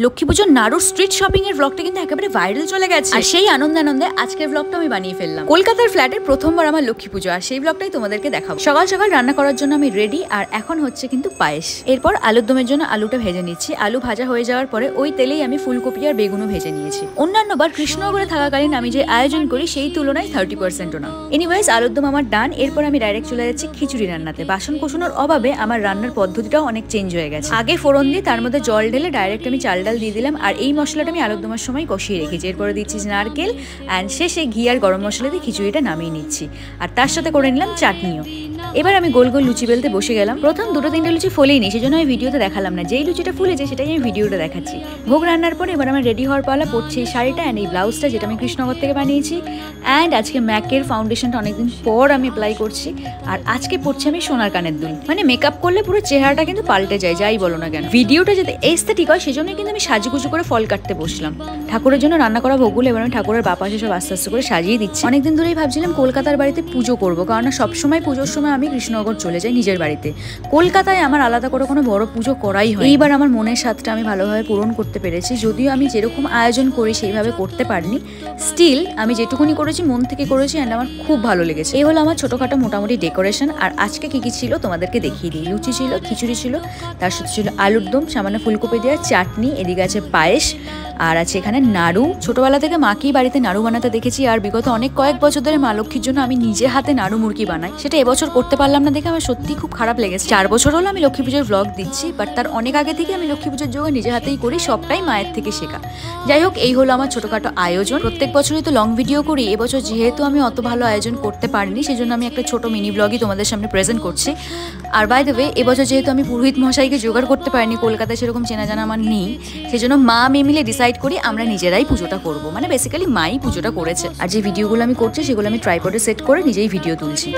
লক্ষ্মী পুজোর নাড়ুর street shopping এর ব্লগটা কিন্তু একেবারে ভাইরাল চলে গেছে, আর সেই আনন্দে আজকের ব্লগটা আমি বানিয়ে ফেললাম। কলকাতার ফ্ল্যাটে প্রথমবার আমার লক্ষ্মী পুজো, আর সেই ব্লগটাই তোমাদেরকে দেখাবো। সকাল সকাল রান্না করার জন্য আমি রেডি, আর এখন হচ্ছে কিন্তু পায়েস। এরপর আলুর দমের জন্য আলুটা ভেজে নিচ্ছি। আলু ভাজা হয়ে যাওয়ার পরে ওই তেলেই আমি ফুলকপি আর বেগুনও ভেজে নিয়েছি। অন্যান্যবার কৃষ্ণনগরে থাকাকালীন আমি যে আয়োজন করি সেই তুলনায় 30%ও না। এনিওয়েজ, আলুর দম আমার ডান। এরপর আমি ডাইরেক্ট চলে যাচ্ছি খিচুড়ি রান্নাতে। বাসন কোষণের অভাবে আমার রান্নার পদ্ধতিটাও অনেক চেঞ্জ হয়ে গেছে। আগে ফোড়ন দিয়ে তার মধ্যে জল ঢেলে ডাইরেক্ট আমি চাল ডাল দিয়ে দিলাম, আর এই মশলাটা আমি আলুর দমের সময় কষিয়ে রেখেছি। এরপরে দিচ্ছি নারকেল, অ্যান্ড শেষে ঘি আর গরম মশলা দিয়ে খিচুড়িটা নামিয়ে নিচ্ছি, আর তার সাথে করে নিলাম চাটনিও। এবার আমি গোল গোল লুচি বেলতে বসে গেলাম। প্রথম 2-3টা লুচি ফোলেইনি, সেজন্য আমি ভিডিওতে দেখালাম না। যেই লুচিটা ফুলেছে সেটাই আমি ভিডিওটা দেখাচ্ছি। ভোগ রান্নার পর এবার আমার রেডি হওয়ার পালা। পড়ছে এই শাড়িটা অ্যান্ড এই ব্লাউজটা, যেটা আমি কৃষ্ণনগর থেকে বানিয়েছি। অ্যান্ড আজকে ম্যাকের ফাউন্ডেশনটা অনেকদিন পর আমি অ্যাপ্লাই করছি, আর আজকে পড়ছে আমি সোনার কানের দুল। মানে মেকআপ করলে পুরো চেহারাটা কিন্তু পাল্টে যায়, যাই বলো না কেন। ভিডিওটা যাতে এস্থেটিক হয় সেজন্য কিন্তু আমি সাজুগুজু করে ফল কাটতে বসলাম। ঠাকুরের জন্য রান্না করা ভোগগুলো এবার আমি ঠাকুরের বাপাসে সব আস্তে আস্তে করে সাজিয়ে দিচ্ছি। অনেকদিন ধরেই ভাবছিলাম কলকাতার বাড়িতে পুজো করবো, কারণ সবসময় পুজোর সময় আমি কৃষ্ণনগর চলে যাই নিজের বাড়িতে। কলকাতায় আমার আলাদা করে কোনো বড় পুজো করাই হয়। এইবার আমার মনের স্বাদটা আমি ভালোভাবে পূরণ করতে পেরেছি। যদিও আমি যেরকম আয়োজন করি সেইভাবে করতে পারিনি, স্টিল আমি যেটুকুনি করেছি মন থেকে করেছি, অ্যান্ড আমার খুব ভালো লেগেছে। এই হলো আমার ছোটোখাটো মোটামুটি ডেকোরেশন। আর আজকে কী কী ছিল তোমাদেরকে দেখিয়ে দিই। লুচি ছিল, খিচুড়ি ছিল, তার সাথে ছিল আলুর দম, সামান্য ফুলকপি দেওয়া চাটনি, এদিকে আছে পায়েস, আর আছে এখানে নাড়ু। ছোটবেলা থেকে মাকেই বাড়িতে নাড়ু বানাতে দেখেছি, আর বিগত কয়েক বছর ধরে মা লক্ষ্মীর জন্য আমি নিজে হাতে নাড়ু মুরকি বানাই। সেটা এবছর করতে পারলাম না দেখে আমার সত্যি খুব খারাপ লেগেছে। 4 বছর হলো আমি লক্ষ্মী পুজোর ব্লগ দিচ্ছি, বাট তার অনেক আগে থেকে আমি লক্ষ্মী পুজোর যোগ নিজে হাতেই করি, সবটাই মায়ের থেকে শেখা। যাই হোক, এই হলো আমার ছোটখাটো আয়োজন। প্রত্যেক বছরই তো লং ভিডিও করি, এবছর যেহেতু আমি অত ভালো আয়োজন করতে পারিনি, সেজন্য আমি একটা ছোট মিনি ব্লগই তোমাদের সামনে প্রেজেন্ট করছি। আর বাই দ্য ওয়ে, এবছর যেহেতু আমি পুরোহিত মশাইকে জোগাড় করতে পারিনি, কলকাতায় সেরকম চেনা জানা আমার নেই, সেজন্য মা মেয়ে মিলে ডিসাইড করি আমরা নিজেরাই পুজোটা করবো। মানে বেসিক্যালি মাই পুজোটা করেছে। আর যে ভিডিওগুলো আমি করছি সেগুলো আমি ট্রাইপডে সেট করে নিজেই ভিডিও তুলছি।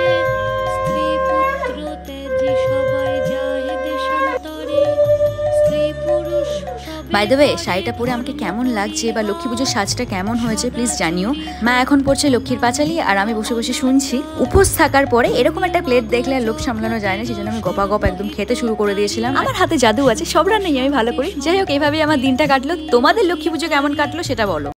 বাই দ্য ওয়ে, শাড়িটা পরে আমাকে কেমন লাগছে বা লক্ষ্মী পুজোর সাজটা কেমন হয়েছে প্লিজ জানিও। মা এখন পড়ছে লক্ষ্মীর পাঁচালি, আর আমি বসে বসে শুনছি। উপোস থাকার পরে এরকম একটা প্লেট দেখলে আর লোভ সামলানো যায় না, সেজন্য আমি গপা একদম খেতে শুরু করে দিয়েছিলাম। আমার হাতে জাদু আছে, সব রান্নাই আমি ভালো করি। যাই হোক, এইভাবেই আমার দিনটা কাটলো। তোমাদের লক্ষ্মী পুজো কেমন কাটলো সেটা বলো।